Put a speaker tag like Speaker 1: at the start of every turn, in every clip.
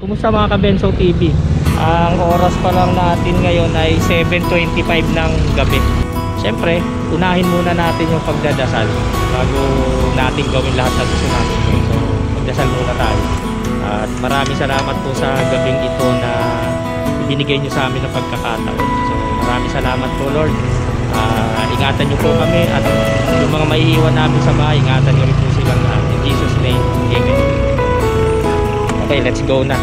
Speaker 1: Kumusta mga Kabenso TV? Ang oras pa lang natin ngayon ay 7:25 ng gabi. Siyempre, unahin muna natin yung pagdadasal bago natin gawin lahat ng gusto natin. So, magdasal muna tayo. At maraming salamat po sa gabing ito na binigay nyo sa amin ng pagkakataon. So, maraming salamat po, Lord. Ingatan nyo po kami at yung mga maiiwan namin sa bahay, ingatan nyo rin po silang lahat. In Jesus' name, Amen. Okay, let's go na.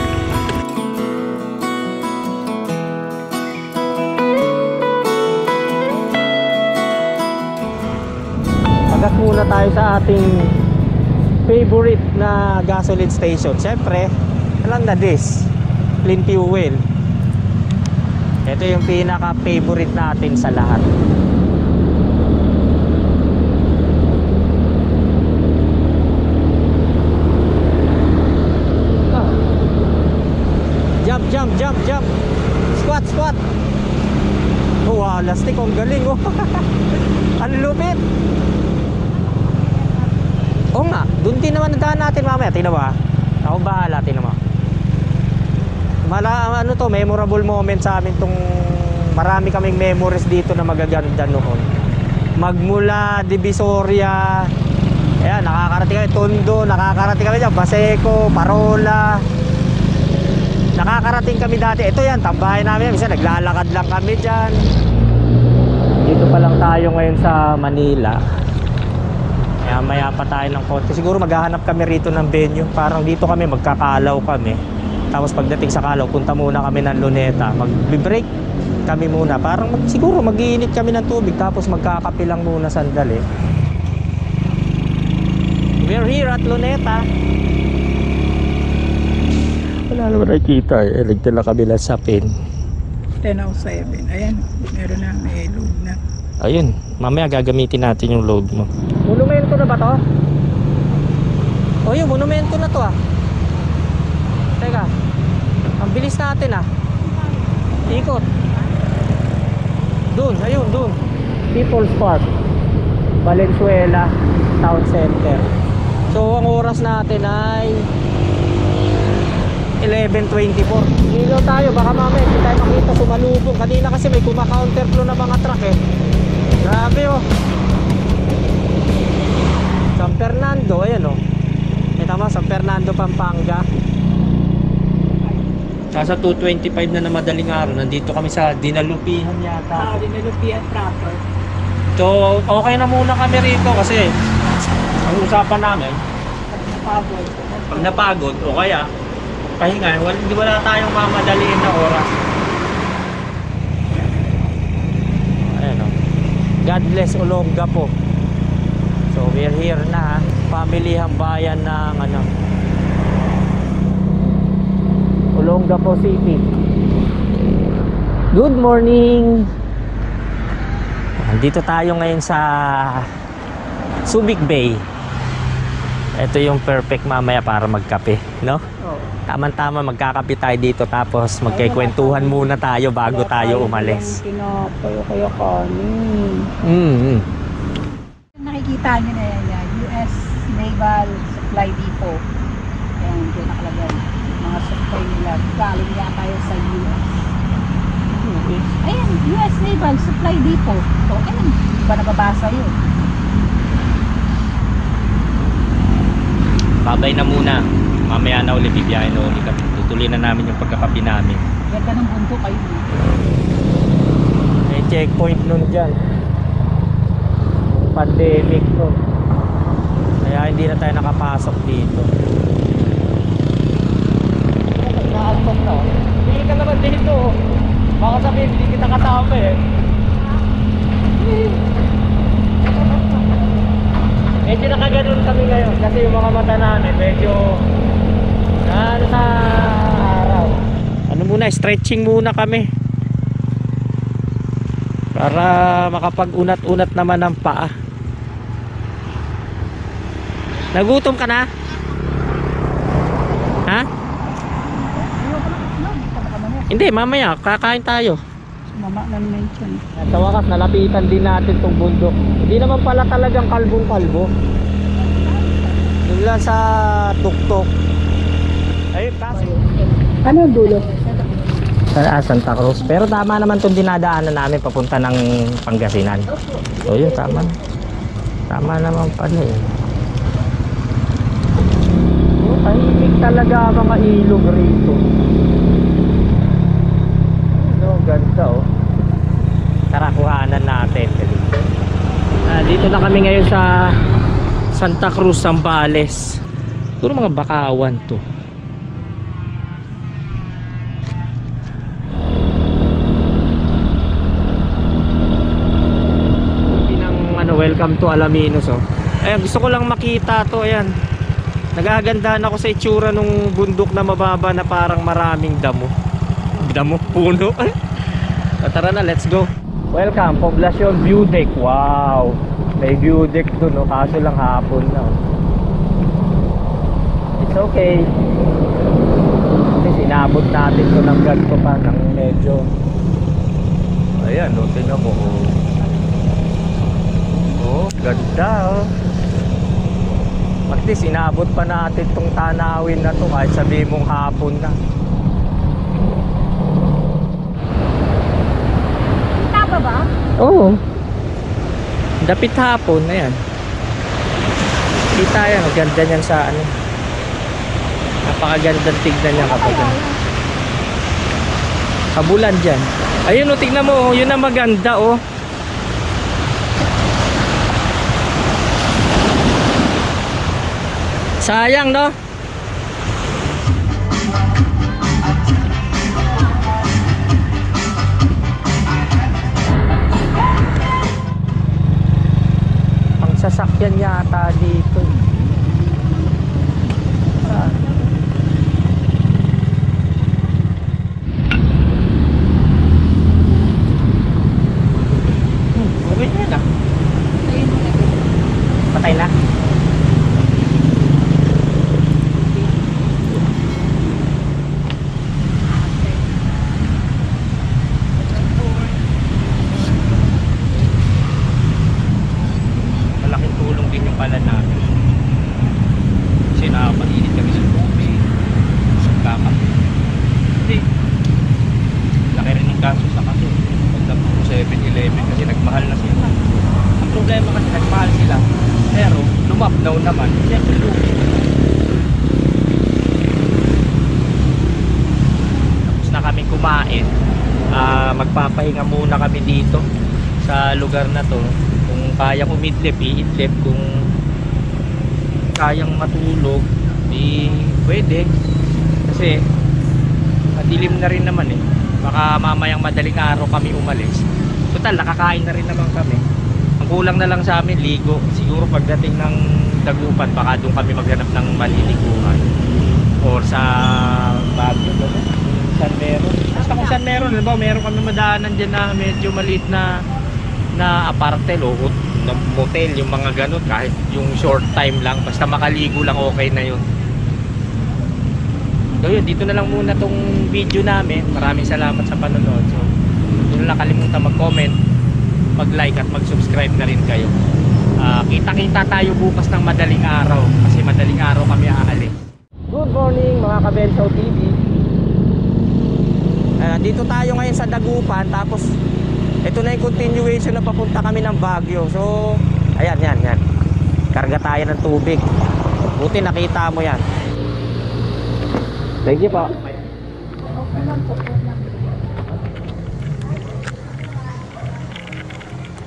Speaker 1: Pagat muna tayo sa ating favorite na gasoline station. Siyempre, alam na this, clean fuel. Ito yung pinaka favorite natin sa lahat. Jump. Squat. Oh, wow, lastik. Ang galing, oh. Ang lupit. Oo nga, doon din naman nadahan natin mamaya. Tingnan mo, ha. Ako bahala, tingnan mo. Ano to, memorable moment sa amin tong marami kaming memories dito na magaganda noon. Magmula Divisoria, ayan, nakakarating kami Tondo, nakakarating kami dyan Baseco, Parola. Nakakarating kami dati. Ito yan, tambahay namin. Minsan naglalakad lang kami dyan. Dito pa lang tayo ngayon sa Manila. Maya pa tayo ng konti. Siguro maghahanap kami rito ng venue. Parang dito kami, magkakalaw kami. Tapos pagdating sa Kalaw, punta muna kami ng Luneta. Mag-break kami muna. Parang siguro mag-iinit kami ng tubig. Tapos magkakape lang muna sandali. We're here at Luneta. Wala naman nakikita eh. Nagtala kami lang sa pin.
Speaker 2: 10:07. Ayan, meron na, may load na.
Speaker 1: Ayun, mamaya gagamitin natin yung load mo. Monumento na ba to? O yun, monumento na to ah. Teka, ang bilis natin ah. Ikot. Dun, ayun, dun. People's Park, Valenzuela Town Center. So ang oras natin ay 11:24. Ilaw tayo, baka mamaya hindi tayo makita sumalubong. Kanina kasi may kumaka-counterflow na mga truck eh. Grabe oh. San Fernando, ayan oh. Tama, San Fernando, Pampanga. Nasa 2:25 na madaling araw. Nandito kami sa Dinalupihan yata.
Speaker 2: Dinalupihan proper.
Speaker 1: So, okay na muna kami rito kasi ang usapan namin, pag napagod o kaya pahinga, wala tayong mamadaliin na oras. Ayan o. God bless Olongapo. So we're here na, pamilihang bayan ng Olongapo City. Good morning. Dito tayo ngayon sa Subic Bay. Ito yung perfect mamaya para magkape, no? Tama-tama, magkakape tayo dito tapos magkikwentuhan muna tayo bago tayo umalis.
Speaker 2: Tinapay kaya kanin. Nakikita nyo na yan, US Naval Supply Depot. Ayan, dyan nakalagay. Mga supply nila. Galing niya tayo sa US. Ayan, US Naval Supply Depot. So, ayan, ba nababasa yun?
Speaker 1: Babay na muna. Mamaya na ulit, bibiyahin na ulit kami. Tutuloy na namin yung pagkakapi namin.
Speaker 2: Ganda ng bundok kayo.
Speaker 1: May checkpoint nun dyan. Pandemic to. Kaya hindi na tayo nakapasok dito. Nakaantok na. Hindi ka naman dito. Baka sabihin, hindi kita kasama eh. Medyo nakaganon kami ngayon kasi yung mga mata namin medyo sa araw. Ano muna, stretching muna kami para makapag-unat-unat naman ng paa. Nagutom ka na? Ha? Hindi, mamaya kakain tayo.
Speaker 2: Mama lang mention.
Speaker 1: At sa wakas, nalapitan din natin tong bundok. Hindi naman pala talagang kalbong-kalbo. Doon lang sa tuktok. Ayun, kasi
Speaker 2: Ano ang dulo?
Speaker 1: Santa Cruz. Pero tama naman itong dinadaanan namin papunta ng Pangasinan. So yun, tama. Tama naman pala eh. Oh, tahimik talaga ang mga ilog rito. Ano, ganda oh. Tara, kuhanan natin. Dito na kami ngayon sa Santa Cruz, Zambales. Puro mga bakawan to. Welcome to Alaminos oh. Ayan, gusto ko lang makita to. Ayan, nagagandahan ako sa itsura nung bundok na mababa na parang maraming damo. Damo, puno. Tara na, let's go. Welcome, Poblacion View Deck. Wow, may view deck dun no? Kaso lang hapon na oh. It's okay. Kasi sinabot natin to ng ganito pa ng medyo. Ayan no, tingnan mo oh. Oh, ganda oh. At least inabot pa natin tong tanawin na to kahit sabihin mong hapon na.
Speaker 2: Tama ba?
Speaker 1: Oo. Dapit hapon na yan. Kita yan, ang ganda niyan sa ano. Napakagandang tignan niya kapag kabulan dyan. Ayun oh, tignan mo oh, yun ang maganda oh. Sayang no? Ang sasakyan yata dito. Okay na na. Patay na. Pala namin kasi nakapag-init kami sa tubig hindi laki rin ng kaso sa kaso pagdap ko 7-Eleven kasi nagmahal na sila. Ang problema kasi nagmahal sila pero lumapnaw naman siyempre lugi. Tapos na kami kumain, magpapahinga muna kami dito sa lugar na to. Kung kayang umidlip, iidlip. Kung kayang matulog, di pwede. Kasi madilim na rin naman eh. Baka mamayang madaling araw kami umalis. Total, nakakain na rin naman kami. Ang kulang na lang sa amin, ligo. Siguro pagdating ng Dagupan, baka doon kami maghanap ng maliliguan. Or sa Baguio, San Meron. Basta kung San Meron, diba, meron kami madaanan dyan na medyo maliit na apartel o motel, yung mga ganun, kahit yung short time lang, basta makaligo lang, okay na yun. So yun, dito na lang muna tong video namin. Maraming salamat sa panonood. So hindi na kalimutan mag-comment, mag-like at mag-subscribe na rin kayo. Kita-kita tayo bukas ng madaling araw kasi madaling araw kami aalis. Good morning mga Kabelsaw TV. Dito tayo ngayon sa Dagupan, tapos ito na yung continuation na papunta kami ng Baguio. So, ayan, yan. Karga tayo ng tubig. Buti nakita mo yan. Thank you po.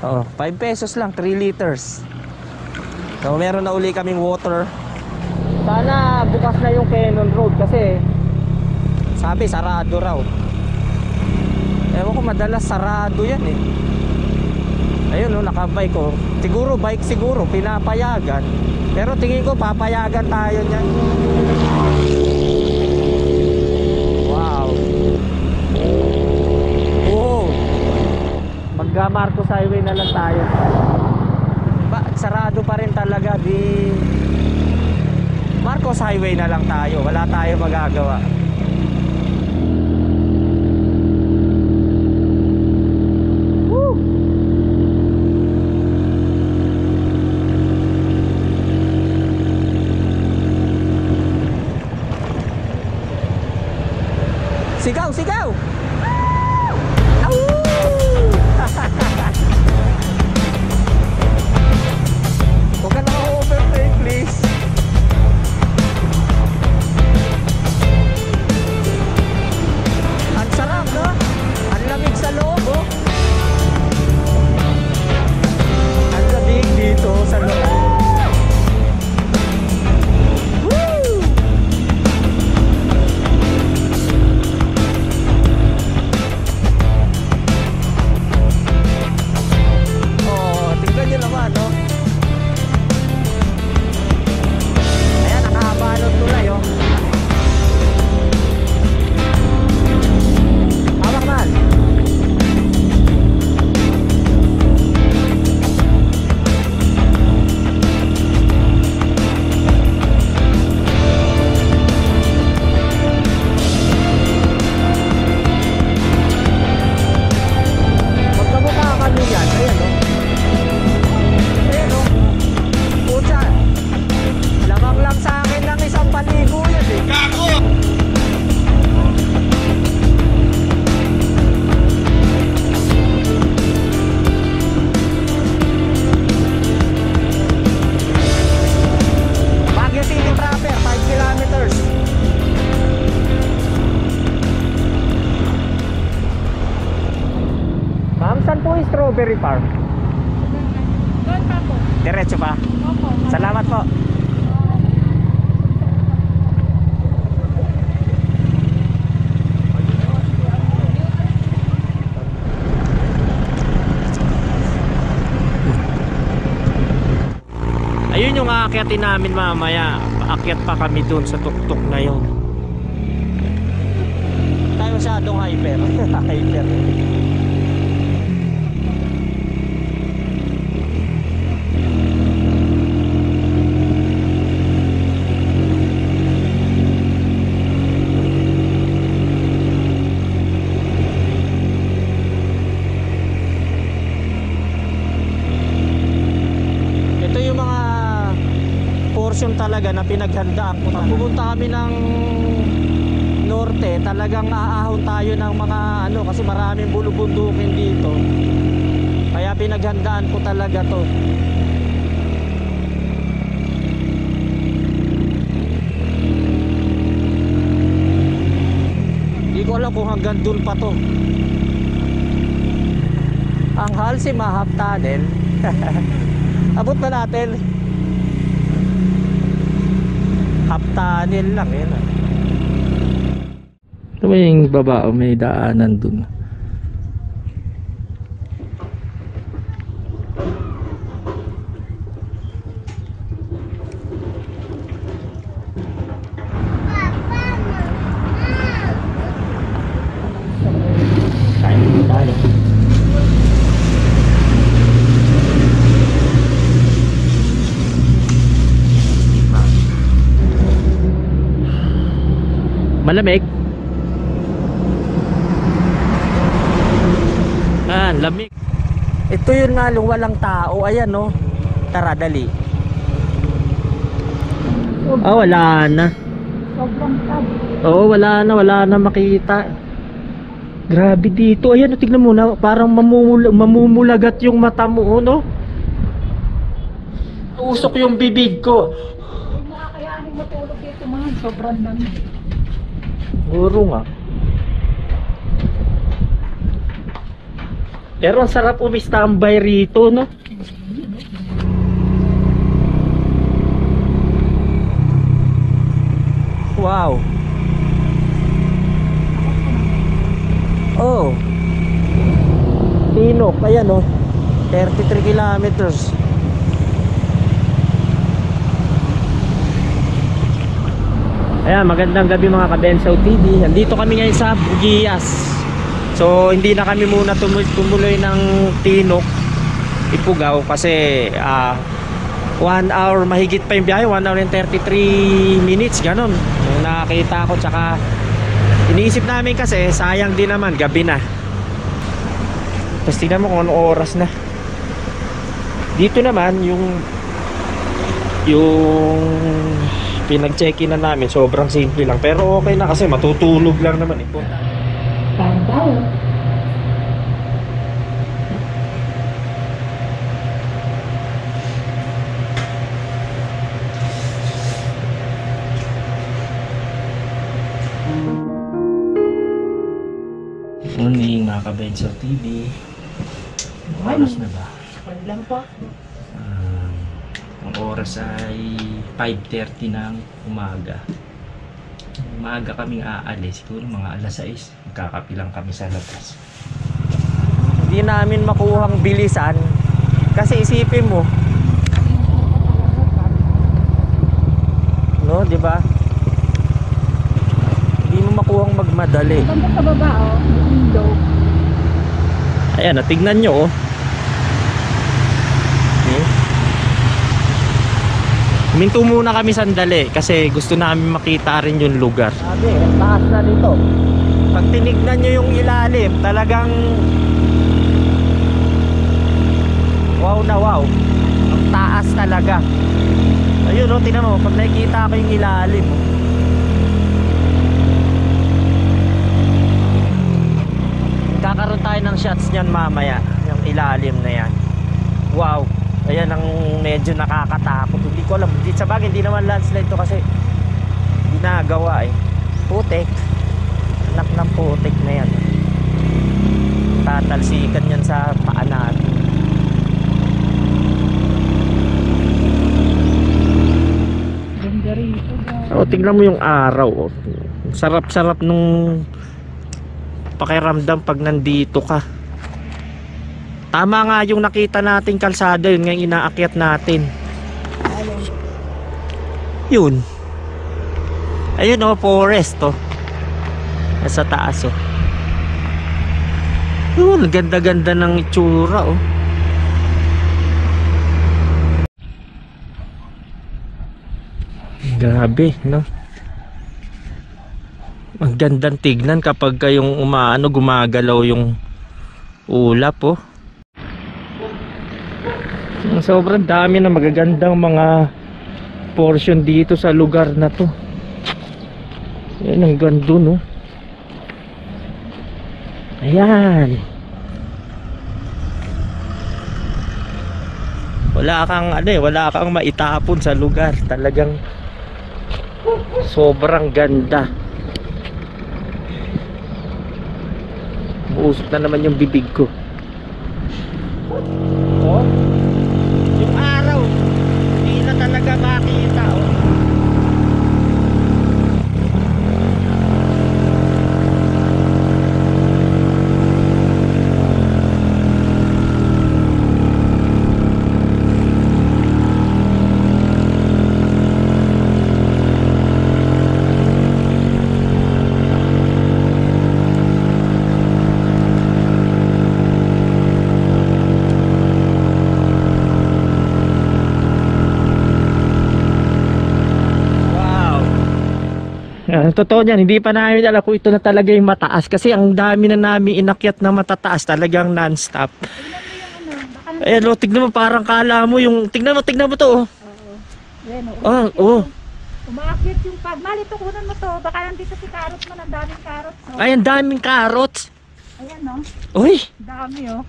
Speaker 1: Oo, 5 pesos lang, 3 liters. So, meron na uli kaming water. Sana bukas na yung Cannon Road kasi sabi, sarado raw. Ewan ko, madalas sarado yan eh. Ayun o, nakabike ko. Siguro bike siguro, pinapayagan. Pero tingin ko papayagan tayo niyan. Wow. Oh. Magga Marcos Highway na lang tayo. Sarado pa rin talaga. Di Marcos Highway na lang tayo. Wala tayo magagawa. Sigaw, sigaw! Au! Huwag ka na ma-overtake, please. Ang sarap, no? Ang lamig sa loob, oh. Ang lamig dito sa loob. Strawberry Farm.
Speaker 2: Doon pa po.
Speaker 1: Diretso pa?
Speaker 2: Opo.
Speaker 1: Salamat po. Ayun yung aakyatin namin mamaya. Aakyat pa kami dun sa tuktok na yun. Tayo masyadong hyper. Hyper. Talaga na pinaghandaan ko. Pag pumunta kami ng norte, talagang aahon tayo ng mga ano, kasi maraming bulubundukin dito. Kaya pinaghandaan ko talaga to. Hindi ko alam kung hanggang dun pa to. Ang Halsey Mahab Tunnel. Abot ba natin? Half tunnel lang yun. Ito ba yung baba o may daanan dun? Malamig. Lamig. Ito yun nga lang, walang tao. Ayan, no. Tara, dali. Wala na.
Speaker 2: Sobrang tab.
Speaker 1: Oo, wala na makita. Grabe dito. Ayan, tignan mo na, parang mamumulagat yung mata mo, no? Usok yung bibig ko.
Speaker 2: Hindi mo kakayanin matulog dito, man. Sobrang lamig.
Speaker 1: Siguro nga. Pero ang sarap umistambay rito, no? Wow. Oh. Tinok, ayan, no? 33 kilometers. Ayan, magandang gabi mga Kabensaw TV. Nandito kami ngayon sa Bugias. So hindi na kami muna tumuloy ng Tinok, Ifugao kasi 1 hour mahigit pa yung biyahe, 1 hour and 33 minutes ganon yung nakakita ko. Tsaka iniisip namin kasi sayang din naman, gabi na. Tapos tingnan mo kung anong oras na. Dito naman yung pinag-check-in na namin sobrang simple lang, pero okay na kasi matutulog lang naman eh.
Speaker 2: Kain tayo.
Speaker 1: Morning mga ka-Benso TV. Oras na ba?
Speaker 2: Wala lang po.
Speaker 1: Ang oras ay 5:30 ng umaga. Umaga kaming aalis, siguro mga alas 6. Magkakapilang kami sa labas. Hindi namin makuhang bilisan kasi isipin mo, no, di ba? Hindi mo makuhang magmadali.
Speaker 2: Banda sa baba, oh. May window.
Speaker 1: Ayan, tignan nyo, oh. Okay. Huminto muna kami sandali kasi gusto namin makita rin yung lugar. Sabi, ang taas na dito. Pag tinignan nyo yung ilalim, talagang wow na wow. Ang taas talaga. Ayun, oh, tingnan mo, pag nakikita ko yung ilalim, oh. Kakaroon tayo ng shots niyan mamaya, yung ilalim na yan. Wow, ayan ang medyo nakakatakot. Hindi ko alam, sa bagay hindi naman landslide to kasi ginagawa eh. Putik, anak ng putik na yan. Tatalsikan yan sa paa natin.
Speaker 2: Ganda rito, guys.
Speaker 1: Oh, tingnan mo yung araw, oh. Sarap-sarap nung pakiramdam pag nandito ka. Tama nga yung nakita nating kalsada, yun nga yung inaakyat natin. Yun. Ayun, oh, forest, oh. Nasa taas, oh. Yun, ganda-ganda ng itsura, oh. Grabe, no? Ang gandang tignan kapag kayong gumagalaw yung ulap, oh. Sobrang dami na magagandang mga portion dito sa lugar na to. Yan ang ganda, no? Ayan. Wala kang maitapon sa lugar. Talagang sobrang ganda. Uusok na naman yung bibig ko. Oh, yung araw hindi na talaga makita, oh. Totoo niyan, hindi pa namin alam kung ito na talaga yung mataas kasi ang dami na namin inakyat na matataas, talagang non-stop. Ayan, oh, tignan mo, parang kala mo yung tignan mo to, oh.
Speaker 2: Ayan,
Speaker 1: Oh.
Speaker 2: Umaakit yung pagmalito, kunan mo to. Baka nandito si carrots mo, ang daming carrots, no?
Speaker 1: Ay, ang daming carrots.
Speaker 2: Ayan, no?
Speaker 1: Uy,
Speaker 2: Dami, oh.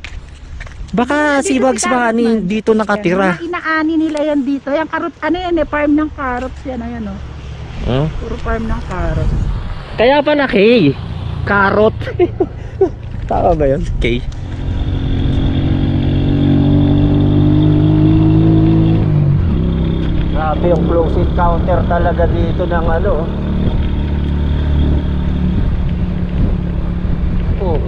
Speaker 1: baka si Bugs Bunny dito nakatira.
Speaker 2: Mga inaani nila yan dito. Yung carrot, ano yan eh, farm ng carrots yan, ayan, oh.
Speaker 1: Huh?
Speaker 2: Puro farm ng carrots.
Speaker 1: Kaya pa na K, carrot. Tama ba yun? K. Grabe yung close encounter talaga dito ng ano. Oh.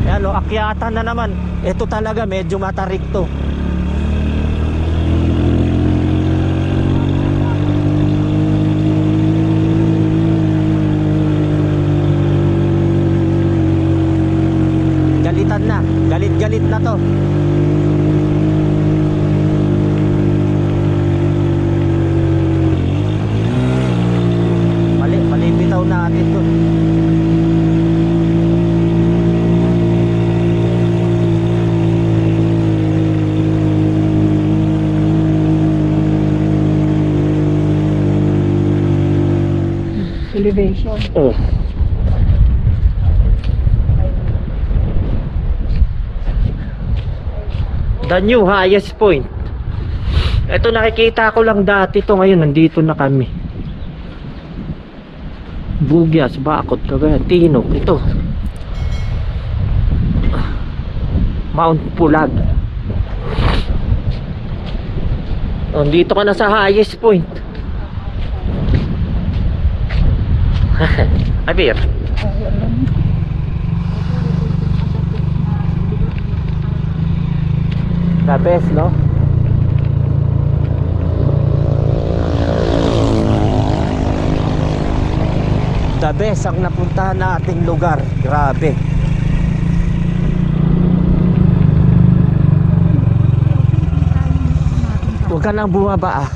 Speaker 1: Ayan, oh, akyatan na naman. Ito talaga medyo matarik to. Galit na to. Mali bitaw natin to.
Speaker 2: Elevation.
Speaker 1: Oh. The new highest point. Ito nakikita ko lang dati to, ngayon nandito na kami. Bugyas, Bakod, Cagayan, Tinog. Ito Mount Pulag. Dito ka na sa highest point. Abir. The best, no? The best ang napuntahan nating lugar. Grabe. Huwag ka nang bumaba ah.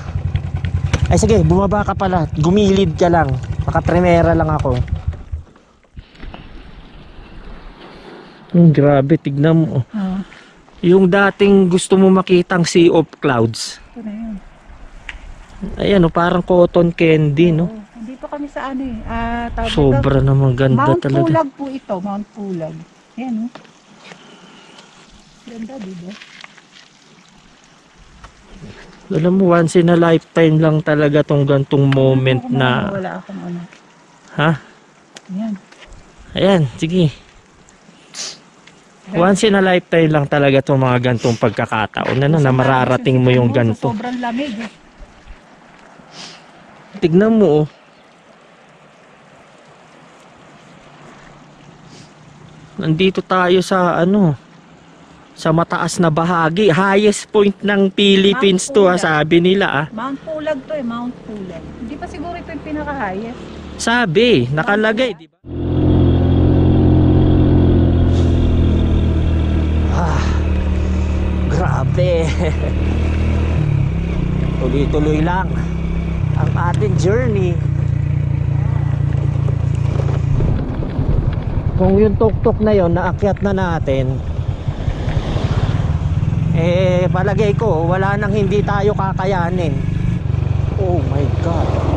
Speaker 1: Ay sige, bumaba ka pala. Gumilid ka lang. Naka-primera lang ako. Grabe, tignan mo. Yung dating gusto mo makitang sea of clouds.
Speaker 2: Ito na yun.
Speaker 1: Ayan o, parang cotton candy, no?
Speaker 2: Dito kami sa ano eh.
Speaker 1: Sobra naman ganda
Speaker 2: Mount
Speaker 1: talaga.
Speaker 2: Pulag po ito. Mount Pulag. Ayan o. Ganda, diba?
Speaker 1: Alam mo, once in a lifetime lang talaga tong gantong moment na...
Speaker 2: Wala akong ano.
Speaker 1: Ha?
Speaker 2: Ayan.
Speaker 1: Ayan, sige. Once in a lifetime lang talaga itong mga gantong pagkakataon na mararating mo yung ganto.
Speaker 2: Sobrang lamig eh.
Speaker 1: Tignan mo oh. Nandito tayo sa ano, sa mataas na bahagi, highest point ng Philippines to ha, sabi nila ah.
Speaker 2: Mount Pulag to eh, Mount Pulag. Hindi pa siguro ito yung pinaka-highest.
Speaker 1: Sabi, nakalagay, di ba? Grabe. Tuloy-tuloy lang ang ating journey. Kung yung tuktok na yon naakyat na natin, palagay ko wala nang hindi tayo kakayanin. Oh my God.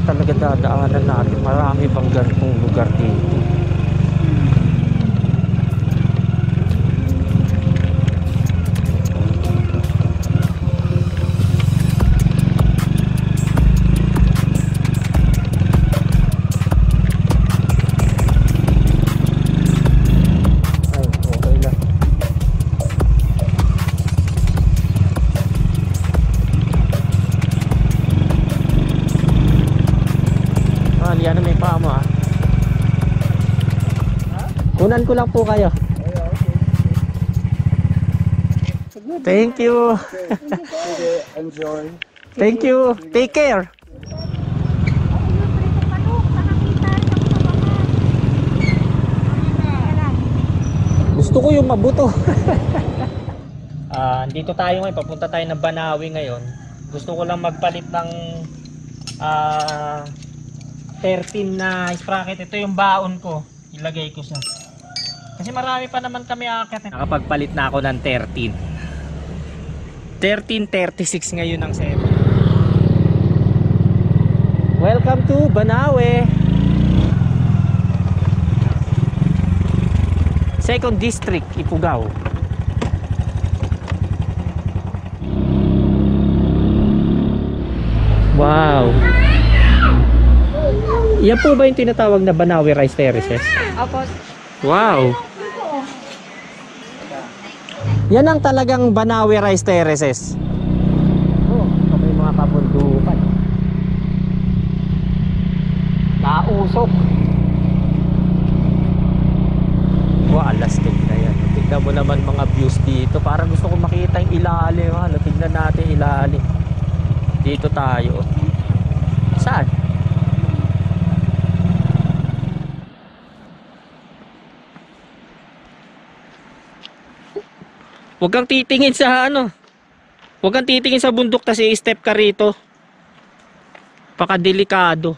Speaker 1: Talaga dadaanan natin, marami bang ganitong lugar dito. Ay, okay lang. Yan may paa mo ah. Kunan ko lang po kayo. Thank you.
Speaker 3: Enjoy.
Speaker 1: Thank you. Take care. Gusto ko yung mabuto. Dito tayo ngayon, papunta tayo ng Banawe ngayon. Gusto ko lang magpalit ng 13 na sprocket. Ito yung baon ko, ilagay ko siya kasi marami pa naman kami aakyat. Nakapagpalit na ako ng 1336 ngayon ang 7. Welcome to Banawe, 2nd District, Ifugao. Wow. Yan po ba yung tinatawag na Banawe Rice Terraces?
Speaker 2: Opo.
Speaker 1: Wow. Yan ang talagang Banawe Rice Terraces. Oh, may mga kabundukan. Nausok. Wow, alastig na yan. Tignan mo naman mga views dito. Parang gusto ko makita yung ilalim. Tignan natin ilalim. Dito tayo. Saan? Huwag kang titingin sa ano. Huwag kang titingin sa bundok tas i-step ka rito. Pakadelikado.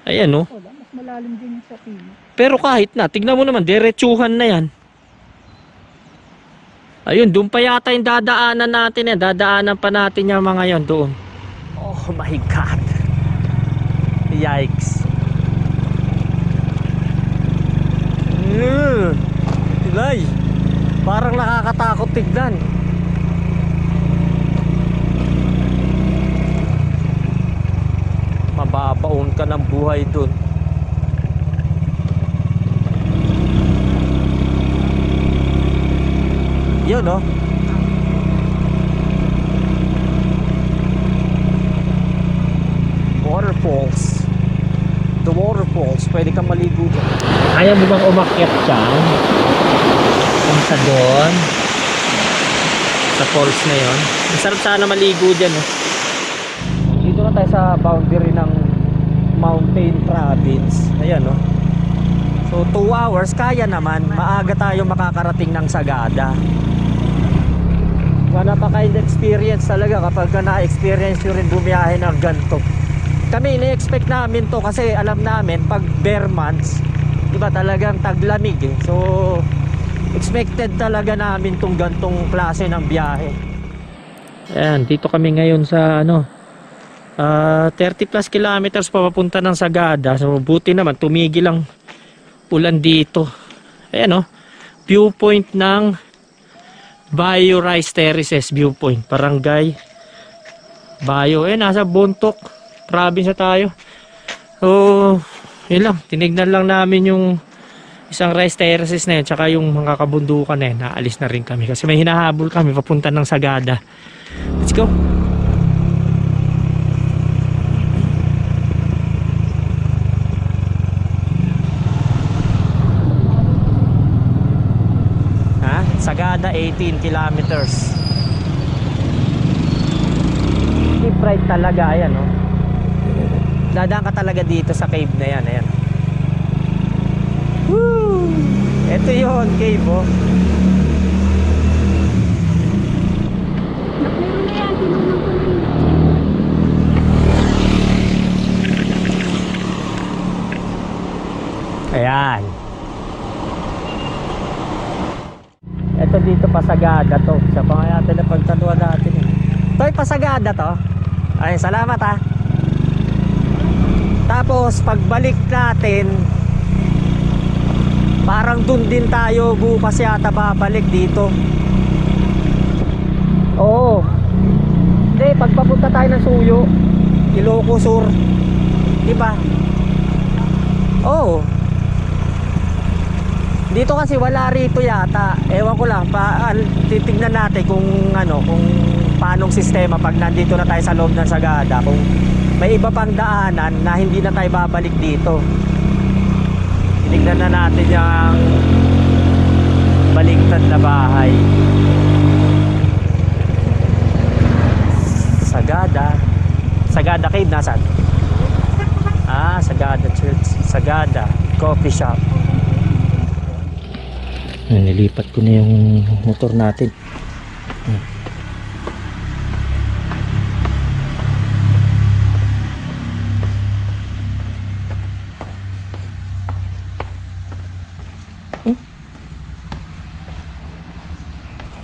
Speaker 1: Ayan oh.
Speaker 2: Wala, mas malalim din yung sa pino.
Speaker 1: Pero kahit na, tignan mo naman, diretsuhan na yan. Ayun, doon pa yata yung dadaanan natin yan. Dadaanan pa natin yung mga yan doon. Oh my God. Yikes. Tilay. Parang nakakatakot tignan. Mababaon ka ng buhay doon. Yun no? Waterfalls. The waterfalls. Pwede kang maligo dyan. Ayaw mo bang umakyat dyan? Kung sa doon. Sa falls na yun. Masarap sana maligo dyan eh. Dito na tayo sa boundary ng Mountain Province. Ayan no? So 2 hours kaya naman. Maaga tayo makakarating ng Sagada. Napaka-experience talaga kapag na-experience nyo rin bumiyahe ng ganito. Kami ini-expect namin to kasi alam namin pag bare months, diba talagang taglamig eh. So expected talaga namin tong gantong klase ng biyahe. Ayan, dito kami ngayon sa ano 30 plus kilometers papunta ng Sagada. So buti naman tumigil ang ulan dito. Ayan viewpoint ng Bayo Rice Terraces viewpoint, Barangay Bayo. Nasa Bontoc province tayo. So yun lang, tinignan lang namin yung isang rice terraces na yun, tsaka yung mga kabundukan na yun. Naalis na rin kami kasi may hinahabol kami papunta ng Sagada. Let's go. Sagada 18 kilometers. Deep right talaga. Ayan dadaan ka talaga dito sa cave na yan. Ayan. Woo! Ito yun, cave Ayan. Ito dito Pasagada to. Sa pangayatin na pagtanuan natin. Toy, Pasagada to. Ay, salamat ha. Tapos pagbalik natin, parang dun din tayo bukas yata babalik dito. Oo. Hindi, pagpapunta tayo ng Suyo, Ilocos Sur, diba? Oo. Dito kasi wala rito yata. Ewan ko lang, titignan natin kung kung paanong sistema pag nandito na tayo sa loob ng Sagada, kung may iba pang daanan na hindi na tayo babalik dito. Titignan na natin yung baligtad na bahay. Sagada Cave, nasaan? Sagada Church, Sagada Coffee Shop. Nilipat ko na yung motor natin.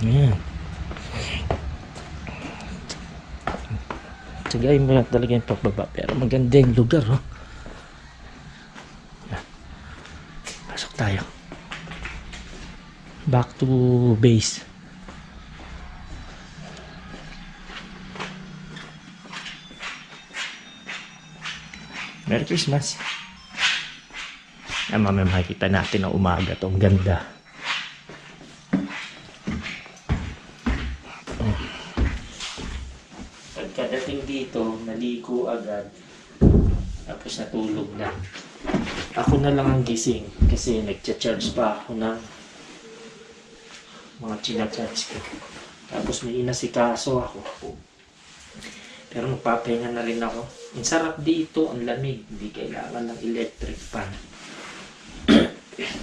Speaker 1: Ayan. Tsagayin mo lang talaga yung pagbaba. Pero maganda yung lugar pasok tayo. Back to base. Merry Christmas. Mamaya makikita natin ang umaga to. Ang ganda. Pagkadating dito, naligo agad. Tapos natulog na. Ako na lang ang gising kasi nagcha-charge pa ako ng mga china-charge ko. Tapos may inasikaso ako. Pero magpapahinga na rin ako. Ang sarap dito, ang lamig. Hindi kailangan ng electric fan.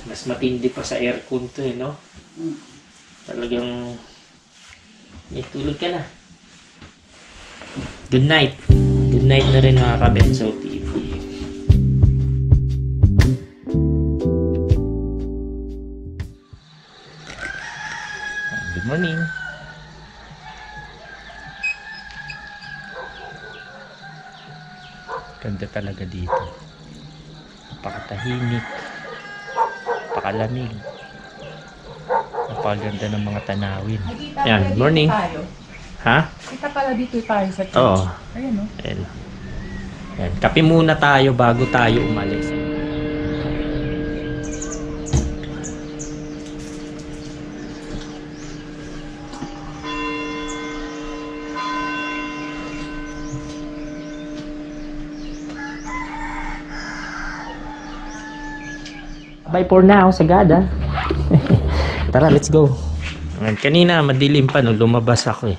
Speaker 1: Mas matindi pa sa aircon to Talagang tulog ka na. Good night. Good night na rin mga Kabenso TV. Good morning. Ganda talaga dito. Napakatahimik. Napakalamig. Napakaganda ng mga tanawin. Yan, morning. Ha?
Speaker 2: Kita pala dito tayo sa church.
Speaker 1: Oo.
Speaker 2: Ayan o.
Speaker 1: Ayan. Ayan. Kape muna tayo bago tayo umalis. Bye for now, Sagada. Tara, let's go. Kanina, madilim pa no, lumabas ako eh.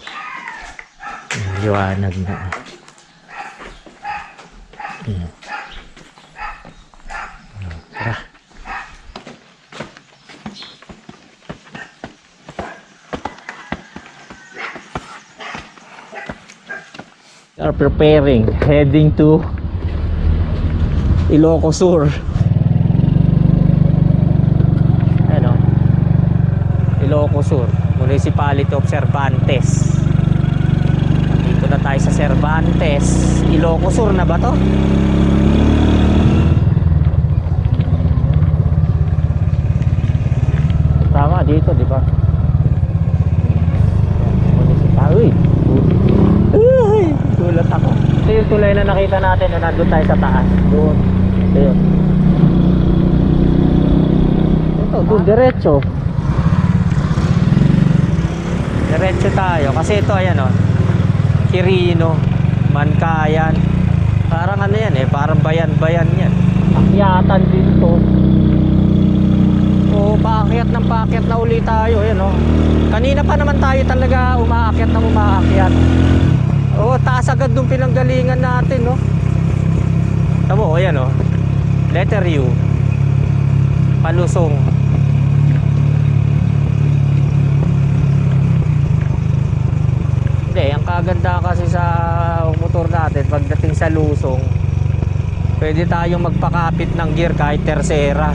Speaker 1: Liwanag na. Tara. We are preparing, heading to Ilocos Sur. Ilocos Sur, Municipality of Cervantes. Dito na tayo sa Cervantes. Ilocos Sur na ba to? Tama dito, di ba? Municipality. Uy, gulat ako. Ito yung tulay na nakita natin na nandun tayo sa taas. Doon. Ayun. Ito, doon, diretso. Diretso tayo kasi ito ayan o, Quirino, Mankayan, parang ano yan eh, parang bayan-bayan yan. Akyatan din to. O paakyat ng paakyat na uli tayo, ayan o. Kanina pa naman tayo talaga umaakyat ng umaakyat. O taas agad nung pinanggalingan natin no. Tamo ayan o, letter U, palusong. Ang kaganda kasi sa motor natin pagdating sa lusong, pwede tayong magpakapit ng gear kahit tersera.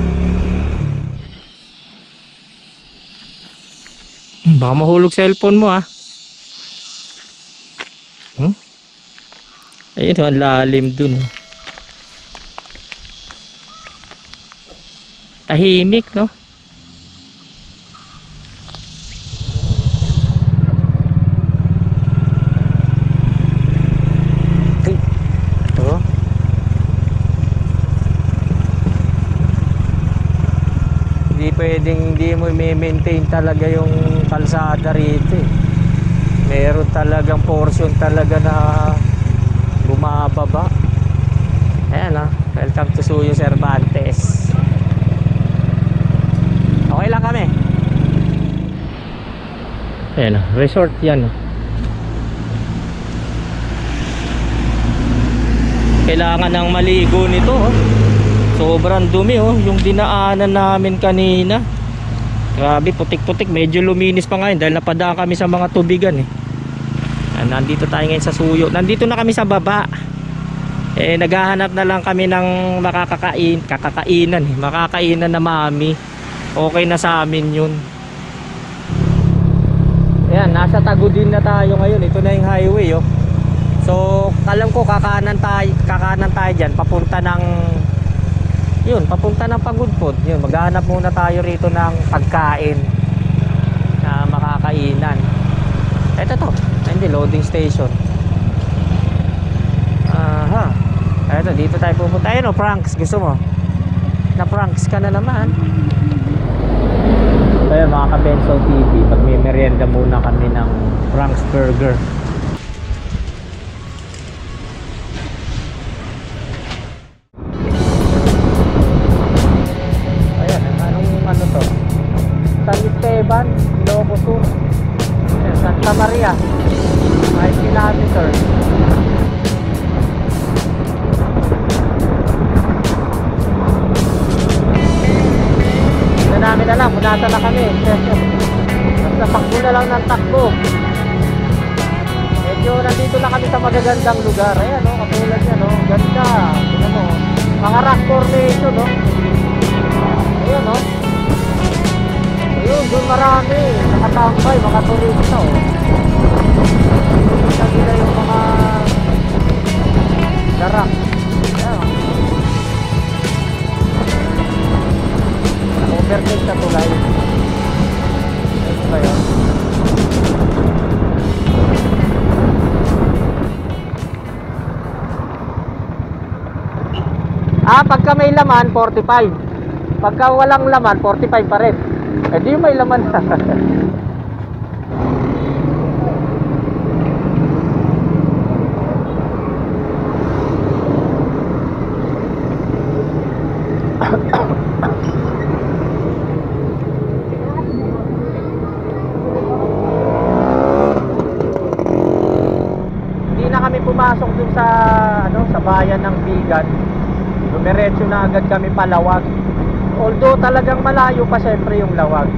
Speaker 1: Baka mahulog cellphone mo ah. Ayun, ang lalim dun. Tahimik no. Pwedeng hindi mo i-maintain talaga yung kalsada rito eh. Meron talagang portion talaga na bumababa. Ayan ah, welcome to Suyo Cervantes. Okay lang kami. Ayan ah, resort yan. Kailangan ng maligo nito oh. Sobrang dumi oh, yung dinaanan namin kanina. Grabe, putik-putik, medyo luminis pa ngayon dahil napadaan kami sa mga tubigan eh. Nandito tayo ngayon sa Suyo. Nandito na kami sa baba. Eh naghahanap na lang kami ng kakakainan eh. Makakainan na mami. Okay na sa amin yun. Ayan, nasa Tagudin na tayo ngayon. Ito na yung highway oh. So, alam ko kakanan tayo dyan papunta ng papunta ng Pagudpod. Yun, maghahanap muna tayo rito ng pagkain na makakainan. Ito to, hindi, loading station. Aha. Ito, dito tayo pupunta. Ayun o, Franks, gusto mo? Na-Franks ka na naman. Ayun mga Kabenso TV, magme-merienda muna kami ng Franks Burger. San Ilocos Sur, Santa Maria, 5 kilometers. Hindi na namin alam kung nasa na kami. Basta medyo nandito na kami sa magagandang lugar. Ayan, no? Katulad yan, no? Ganda. Tingnan mo. Mga rock formation, no? Ayan, no? Ayun, doon marami. Nakatambay, mga turista, oh. Tingnan nila yung mga garak. Ayan. Overtake sa tulay. Ito ba yun? Pagka may laman, 45. Pagka walang laman, 45 pa rin. Eh di may laman na. Hindi na kami pumasok dun sa sa bayan ng Bigan. Dumiretso na agad kami palawag. Although talagang malayo pa syempre yung lawag.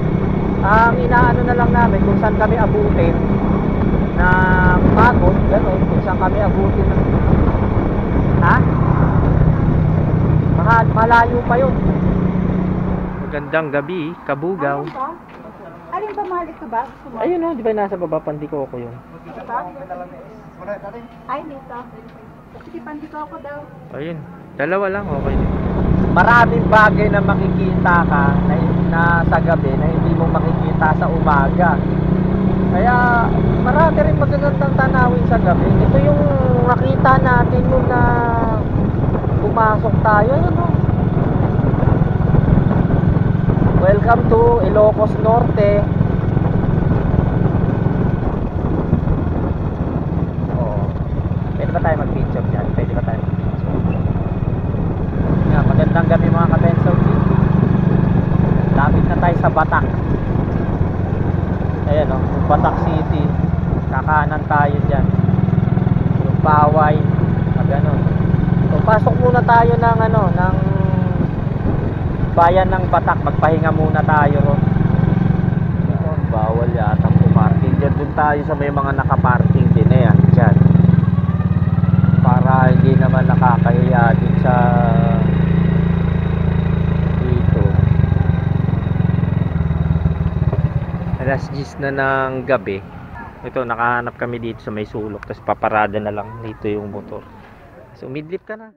Speaker 1: Ang inaano na lang namin kung saan kami abutin ng pagod, gano'n, kung saan kami abutin ng malayo pa yun. Magandang gabi, Kabugaw.
Speaker 2: Alin ba malik ka ba?
Speaker 1: Ayun o, di ba nasa baba, Pandikoko yun.
Speaker 2: Ay, dito. Sige, Pandikoko daw.
Speaker 1: Ayun, dalawa lang, okay. Maraming bagay na makikita ka na sa gabi na hindi mo makikita sa umaga. Kaya marami rin magagandang tanawin sa gabi. Ito yung nakita natin nung na pumasok tayo. Ayun, no? Welcome to Ilocos Norte. Oh, pwede ba tayo mag-picture dyan? Pwede ba tayo mag-picture? Magandang gabi mga ka-Bensaw City. Lapit na tayo sa Batak. Ayan o, Batak City. Kakanan tayo dyan. Yung Paway. Gano'n. So pasok muna tayo ng ng bayan ng Batak. Magpahinga muna tayo ron. Bawal yata pumarking. Diyan dun tayo sa may mga nakaparking din. Ayan, dyan. Para hindi naman nakakahiya din sa alas 10 na ng gabi. Ito, nakahanap kami dito sa may sulok. Tapos paparada na lang dito yung motor. So midlift ka na.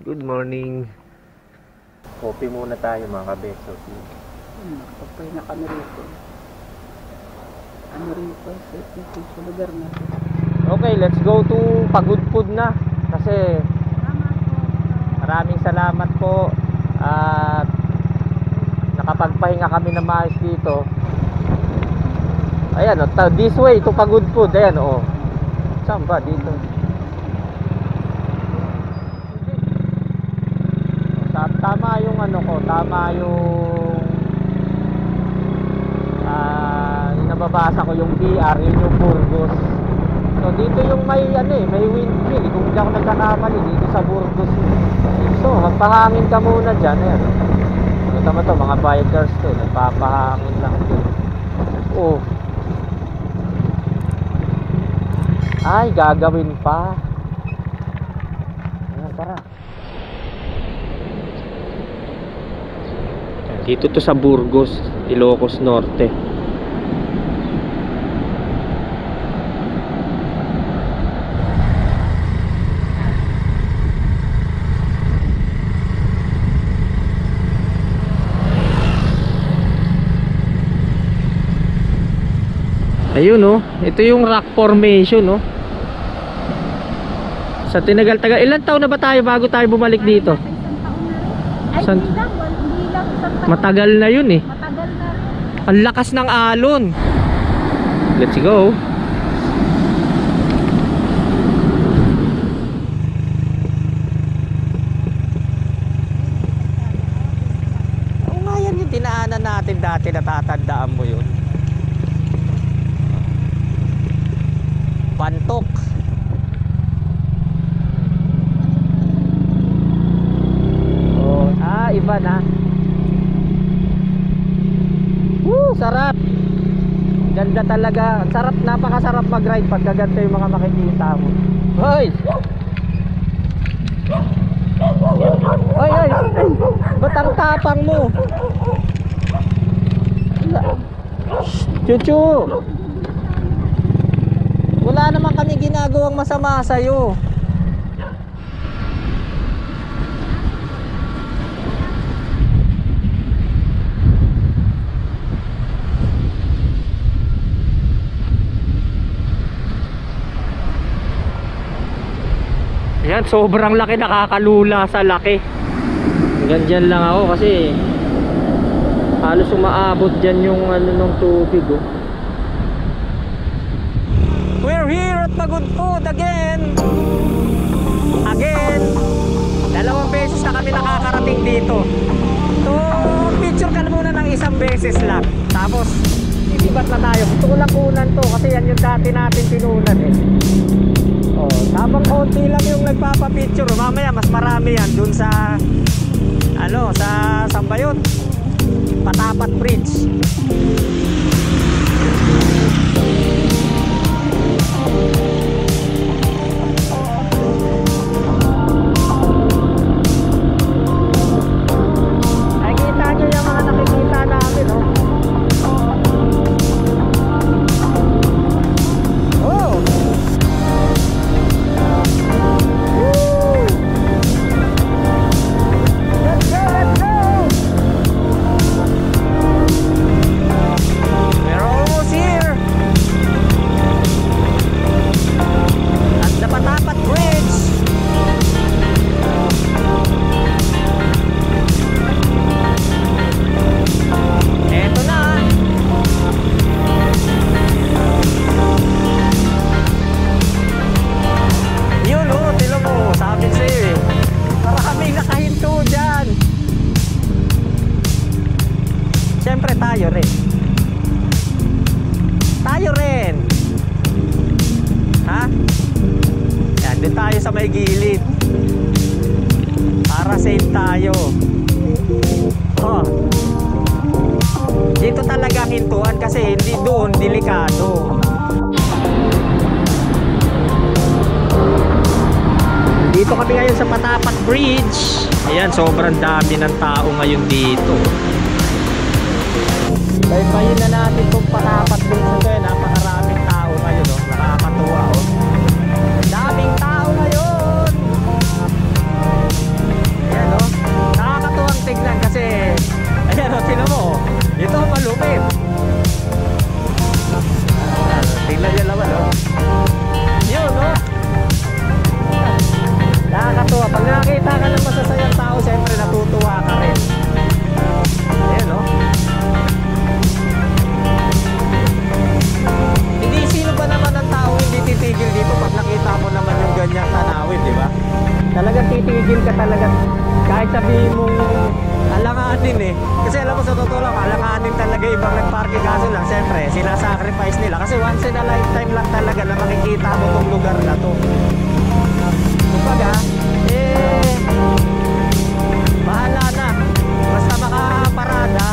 Speaker 1: Good morning. Coffee muna tayo mga kabeso.
Speaker 2: Nakapagpahinga kami rito. Ano rito? Sa lugar na.
Speaker 1: Okay, let's go to Pagudpud na. Kasi maraming salamat po at nakapagpahinga kami na maayos dito. Ayan, this way to Pagudpud. Ayan, oh. Saan ba? Dito. Tama yung tama yung yung nababasa ko yung BR, yun yung Burgos. So dito yung may may windmill. Kung hindi ako nagkakamali, dito sa Burgos. So magpahangin ka muna dyan. Ayan. Tama to, mga bikers to. Nagpapahangin lang to. Oh. Ay, gagawin pa. Ayan, tara. Dito to sa Burgos, Ilocos Norte. Ayun, oh. Ito yung rock formation, oh. Sa tinagal-tagal. Ilan taon na ba tayo bago tayo bumalik dito?
Speaker 2: Ay,
Speaker 1: San...
Speaker 2: hindi lang.
Speaker 1: Matagal na yun eh.
Speaker 2: Matagal na rin.
Speaker 1: Ang lakas ng alon. Let's go. Oo nga, yan yung dinaanan natin dati. Natatandaan mo yun. Pantok. Oh, iba na. sarap. Ganda talaga. Sarap, napakasarap mag-ride pag ganito yung mga makikita mo. Hoy! Hoy, hoy! Ba't ang tapang mo? Chuchu! Wala naman kami ginagawang masama sa'yo. Yan, sobrang laki, nakakalula sa laki. Ganyan lang ako kasi halos umaabot dyan yung ano ng tubig, oh. We're here at Magudpud again. Dalawang beses na kami nakakarating dito. So, picture ka na muna ng isang beses lang. Tapos, itibat na tayo. Gusto ko lang kunan to kasi yan yung dati natin tinunan eh. Oh, tamang konti lang yung nagpapapicture. Mamaya mas marami yan dun sa ano, sa saan ba yun? Patapat Bridge. Nakikita nyo yung mga nakikita namin, oh. Oh! Let's go, let's go! We're almost here. At the Patapat Bridge. Eto na. Yun, oh, tilo mo. Sabi sa'yo eh. Maraming nakahinto dyan. Siyempre tayo rin. Tayo rin. Ha? Yan, din tayo sa may gilid. Para safe tayo. Oh. Dito talaga hintuan kasi hindi doon delikado. Dito kami ngayon sa Patapat Bridge. Ayan, sobrang dami ng tao ngayon dito. Baybayin na natin itong Patapat Bridge na ito. Napakaraming tao ngayon, oh. Nakakatuwa, oh. Daming tao ngayon. Ayan, oh. Nakakatuwang tignan kasi ayan, oh, tinan mo, oh. Ito malupit. Tignan nyo naman, oh. Yun, oh. Nakakatuwa. Pag nakakita ka ng masasayang tao, siyempre natutuwa ka rin. Ayan, no? Hindi, sino ba naman ang tao hindi titigil dito pag nakita mo naman yung ganyang tanawin, di ba? Talagang titigil ka talaga. Kahit sabihin mong alanganin eh. Kasi alam mo sa totoo lang, alanganin talaga ibang nagparking. Kaso lang, siyempre, sinasacrifice nila. Kasi once in a lifetime lang talaga na makikita mo tong lugar na to. Kumbaga, bahala na. Basta makaparada,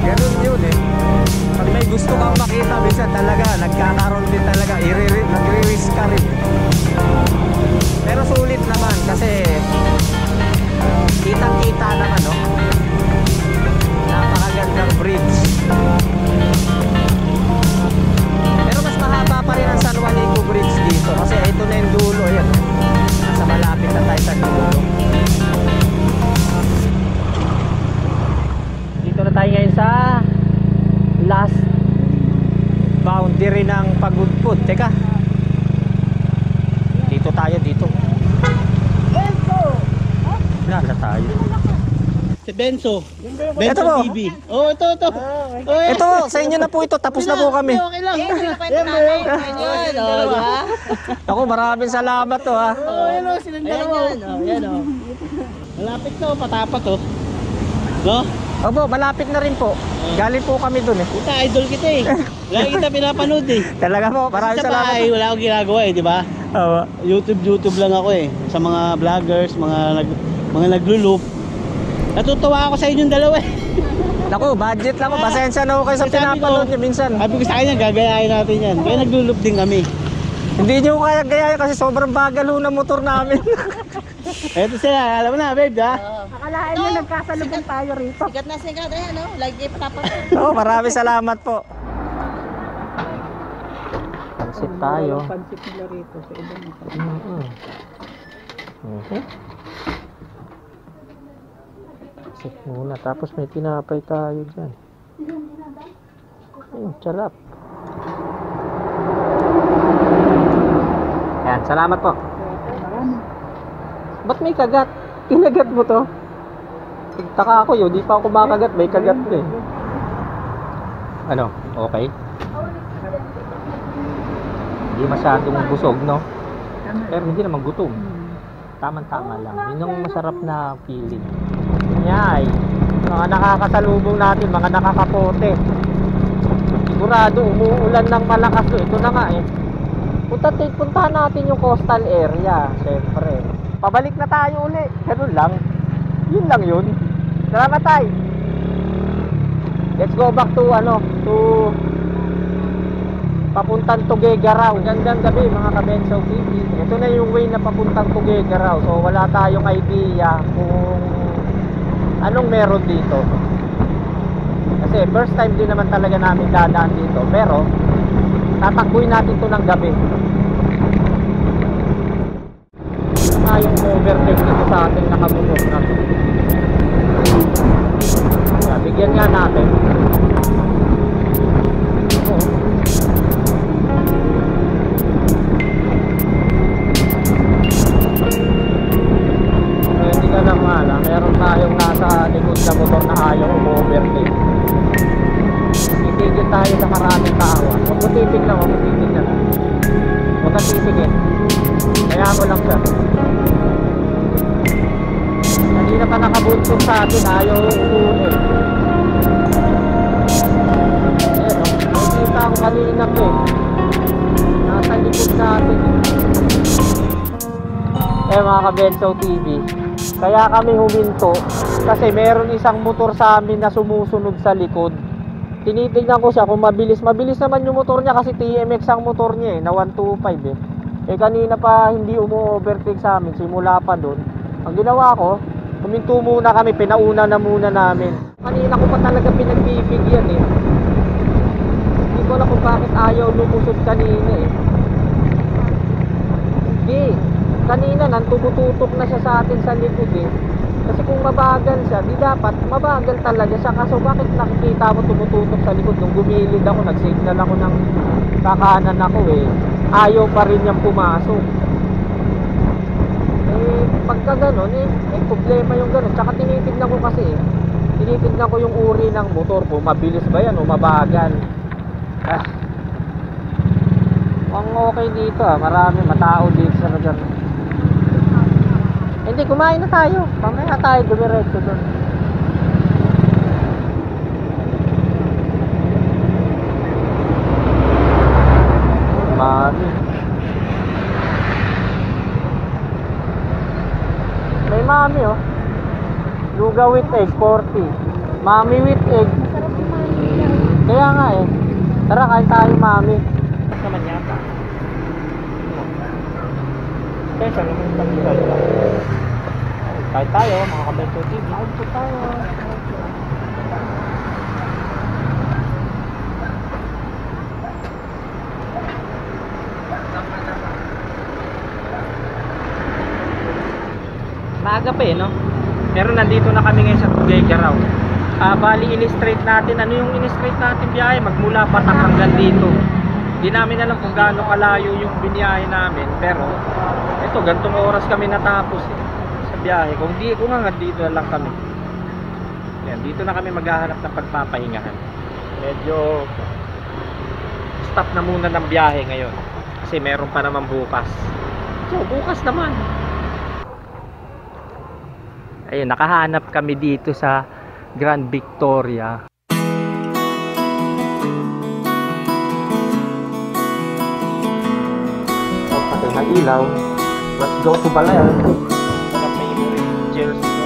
Speaker 1: ganun yun eh. Pag may gusto kang makita, minsan talaga nagkakaroon din talaga, nagre-risk ka rin. Pero sulit naman kasi kitang-kita naman, no? Napakagandang bridge. Pero mas mahaba pa rin ang San Juanico Bridge dito kasi ito na yung dulo, ayan. Nasa malapit na tayo sa dulo. Dito na tayo ngayon sa last boundary ng Pagudpud. Teka, dito tayo, dito. Nala tayo.
Speaker 4: Si Benzo.
Speaker 1: Ito
Speaker 4: Benzo
Speaker 1: po.
Speaker 4: TV. Oh, ito.
Speaker 1: Ito, sa inyo na po ito. Tapos na po kami.
Speaker 4: Okay lang.
Speaker 1: Ako, maraming salamat to, ha.
Speaker 4: Oh, yan o, sinanda mo. Yan o. Malapit to, Patapat to. No?
Speaker 1: Opo, malapit na rin po. Galing po kami dun eh.
Speaker 4: Kita, idol kita eh. Lagi kita pinapanood eh.
Speaker 1: Talaga po, maraming
Speaker 4: Sa
Speaker 1: salamat.
Speaker 4: bahay, wala akong ginagawa eh, di ba?
Speaker 1: Oo.
Speaker 4: YouTube lang ako eh. Sa mga vloggers, mga naglo-loop. Natutuwa ako sa inyong dalawa eh.
Speaker 1: Naku, budget lang ko. Pasensya na ako kayo sa pinapanood niya minsan.
Speaker 4: Sabi ko sa kanya, gagayahin natin yan. Kaya naglulub din kami.
Speaker 1: Hindi nyo kaya gaya kasi sobrang bagal ho ng motor namin.
Speaker 4: Eto sila, alam mo na, babe, ha?
Speaker 2: Akalain nyo nagkasalubong tayo rito.
Speaker 5: Sikat na sikat, ayan o. Lagi patapat.
Speaker 1: Oo, maraming salamat po. Pansit tayo.
Speaker 2: Pansit nila rito sa ibang
Speaker 1: Pansit muna, tapos may tinapay tayo dyan. Sarap. Ayan, salamat po. Ba't may kagat? Kinagat mo to? Taka ako yun, di pa ako makagat, may kagat ko eh. Ano? Okay? Hindi masyadong busog, no? Pero hindi naman gutom. Tama-tama lang. Yun yung masarap na feeling. Yay! Mga nakakasalubong natin, mga nakakapote. Sigurado, umuulan ng malakas to. Ito na nga eh. Puntahan natin yung coastal area, syempre. Pabalik na tayo uli. Ganun lang. Yun lang yun. Salamat tayo. Let's go back to papuntang Tuguegarao. Gandang gabi mga Kabensaw TV. Ito na yung way na papuntang Tuguegarao. So wala tayong idea kung anong meron dito. Kasi first time din naman talaga namin dadaan dito. Pero tatakbuhin natin to ng gabi. Yung overtake dito sa ating nakabutok na to. Kaya bigyan nga natin. Pwede ka naman meron tayong nasa likod na motor na ayaw overtake. Titigil tayo sa maraming tao. Huwag mo titig lang, huwag mo titig lang. Huwag ka titigil. Kaya mo lang siya. Kanina pa nakabuntong sa atin, ayaw umuulit. Ayan o, nakikita ko kanina ko eh. Nasa likod natin eh. Mga Kabensaw TV, kaya kami huminto kasi meron isang motor sa amin na sumusunod sa likod. Tinitignan ko siya kung mabilis. Mabilis naman yung motor niya kasi TMX ang motor niya eh, na 125 eh. Eh kanina pa hindi umu-overtake sa amin, simula pa doon. Ang ginawa ko, huminto muna kami, pinauna na muna namin. Kanina ko pa talaga pinagbibigyan eh. Hindi ko alam kung bakit ayaw lumusod kanina eh. Hindi, kanina nantumututok na siya sa atin sa likod eh. Kasi kung mabagal siya, di dapat mabagal talaga siya. Kaso bakit nakikita mo tumututok sa likod? Nung gumilid ako, nag-signal ako ng kakanan ako eh. Ayaw pa rin niyang pumasok. Eh, pagka ganon eh, may problema yung ganon. Tsaka tinitignan ko kasi eh. Tinitignan ko yung uri ng motor ko. Mabilis ba yan o mabagal? Ang okay dito marami matao dito sa lugar. Hindi, kumain na tayo. Mamaya tayo dumiretso doon. Mami. May mami oh. Luga with egg, 40. Mami with egg. Kaya nga eh. Tara, kain tayo mami. Naman yata. Special naman yung pag-iral. Kahit tayo, mga Kabensaw TV. Kahit po tayo. Maaga pa eh, no? Pero nandito na kami ngayon sa Tuguegarao. Bali, in-straight natin. Ano yung in-straight natin biyahe? Magmula Batak hanggang dito. Hindi namin alam kung gaano kalayo yung biniyahe namin. Pero, ito, gantong oras kami natapos eh, sa biyahe. Kung nga dito na lang kami. Yan, dito na kami maghahanap ng pagpapahingahan. Medyo stop na muna ng biyahe ngayon. Kasi meron pa naman bukas. So, bukas naman. Ayun, nakahanap kami dito sa Grand Victoria. Patay ng ilaw. Let's go to Baler. Wala pa yung jersey ko.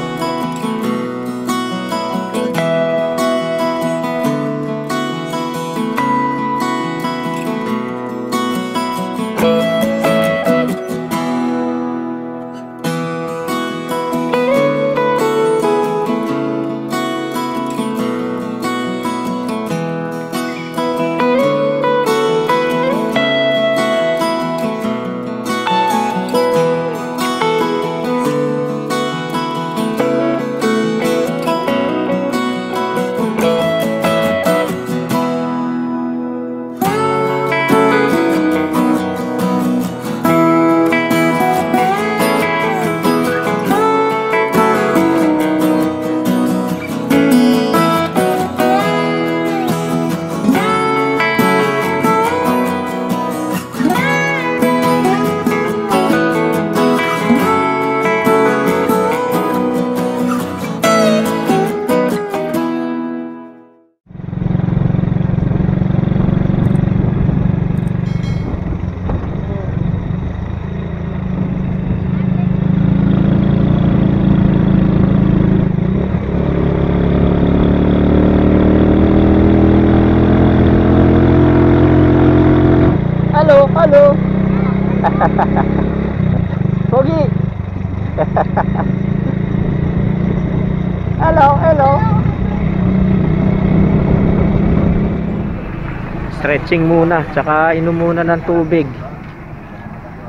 Speaker 1: Stretching muna, tsaka inom muna ng tubig.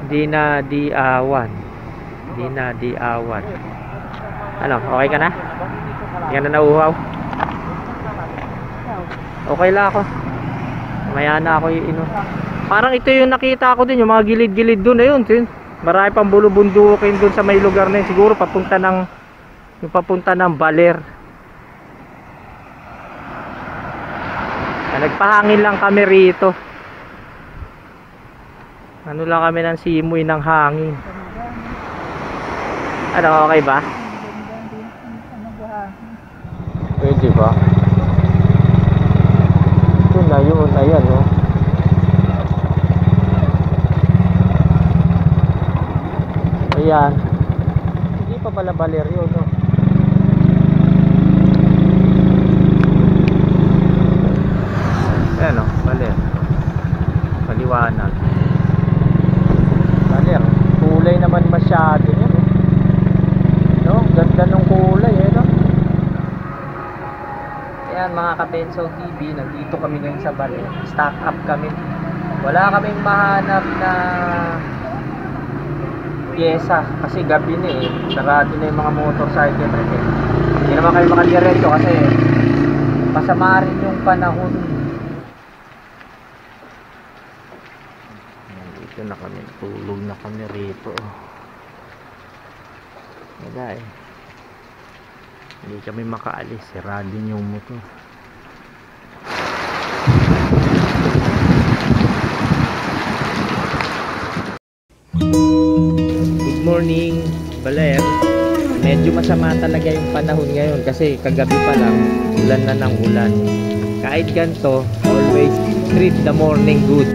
Speaker 1: Di na diawan. Ano, okay ka na? Hindi ka na nauhaw? Okay lang ako. Maya na ako inom. Parang ito yung nakita ko din, yung mga gilid-gilid doon. Ayun, marami pang bulubundukin doon sa may lugar na yun. Siguro papunta ng Baler. Nagpahangin lang kami rito. Ano lang kami ng simoy ng hangin. Ano, okay ba? Pwede ba? Ito na yun, ayan no. Ayan. Hindi pa pala Baler yun no. Ayan o, Baler. Paliwanag. Baler, kulay naman masyado yun no, ganda ng kulay no. Ayan mga ka-Benso TV, nandito kami ngayon sa Baler. Stock up kami. Wala kaming mahanap na pyesa kasi gabi na eh. Sarado na yung mga motorcycle rin. Hindi naman kayo makadiretso kasi masama rin yung panahon. Dito na kami, tulog na kami rito. Wala eh. Hindi kami makaalis, sarado yung motor. Good morning, Baler. Medyo masama talaga yung panahon ngayon kasi kagabi pa lang ulan na ng ulan. Kahit ganito, always treat the morning good.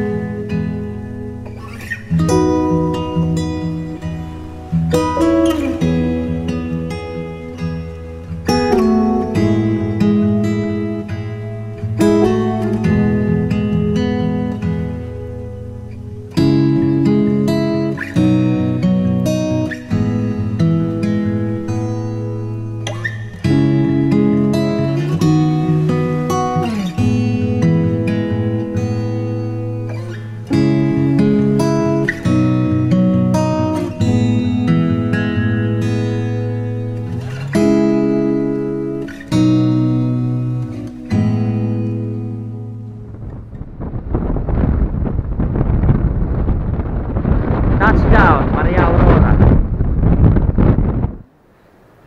Speaker 1: Touchdown, Maria Aurora.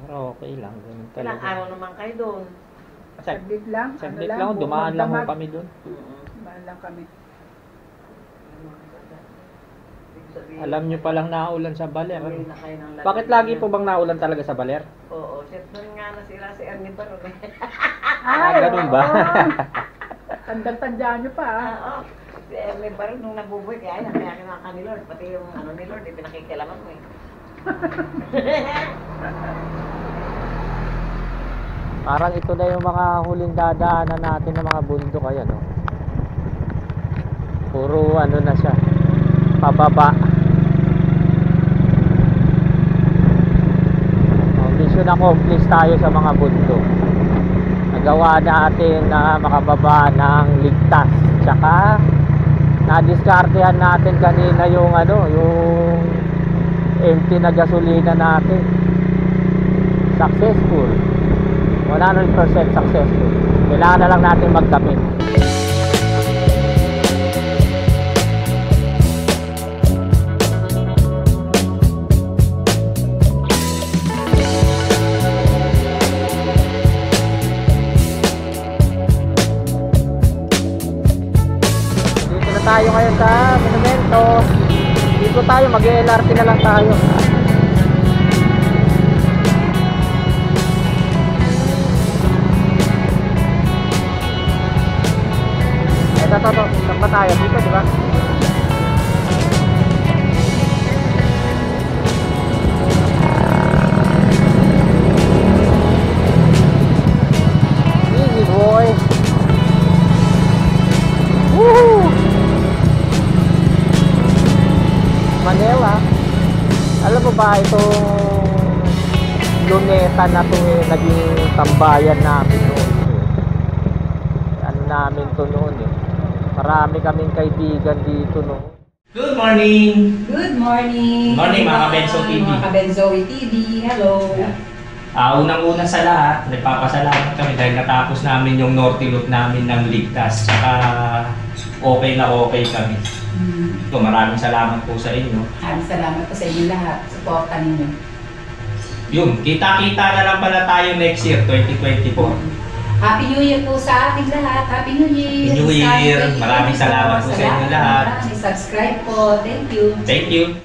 Speaker 1: Pero okay lang, ganun
Speaker 5: Ilang
Speaker 1: talaga.
Speaker 5: araw naman kayo doon.
Speaker 2: Saglit lang.
Speaker 1: Saglit lang, dumaan lang ho kami doon.
Speaker 2: Dumaan lang kami.
Speaker 1: Alam nyo palang naulan sa Baler.
Speaker 5: Uwi na kayo ng lalaki.
Speaker 1: Bakit lagi po bang naulan talaga sa Baler?
Speaker 5: Oo, siyempre nga na sila si Ernie Baron eh.
Speaker 1: Ganun ba?
Speaker 2: Tandang-tandaan nyo pa ah.
Speaker 5: Oo, si Ernie Baron nung nabubuhay kaya kinaka ni Lord. Pati yung ano ni Lord, pinakikilaman mo eh.
Speaker 1: Parang ito na yung mga huling dadaanan natin ng mga bundok. Ayan no? Puro ano na siya, pababa. Mission accomplished tayo sa mga bundok. Nagawa natin na makababa ng ligtas. Tsaka nadiskartehan natin kanina yung ano, yung empty na gasolina natin. Successful. 100% successful. Kailangan na lang natin magdamit. Dito na tayo ngayon sa monumento. Dito tayo, mag-LRT na lang tayo. Ito, saan ba tayo? Dito, di ba? Easy boy! Woohoo! Manila. Alam mo ba itong luneta na ito naging tambayan namin noon? Ano namin ito noon eh. Marami kaming kaibigan dito, no? Good morning!
Speaker 2: Good morning!
Speaker 1: Morning, mga Kabenzo TV.
Speaker 2: Mga Kabenzoe TV, hello!
Speaker 1: Unang-una sa lahat, nagpapasalamat kami dahil natapos namin yung Norte Loop namin ng ligtas. Saka okay na okay kami. So, maraming salamat po sa inyo.
Speaker 2: Maraming salamat po sa inyo lahat. Supportan ninyo.
Speaker 1: Yun, kita-kita na lang pala tayo next year, 2024.
Speaker 2: Happy New Year po sa ating lahat. Happy New Year!
Speaker 1: New Year! Maraming salamat po sa inyo lahat.
Speaker 2: Maraming subscribe po. Thank you.
Speaker 1: Thank you.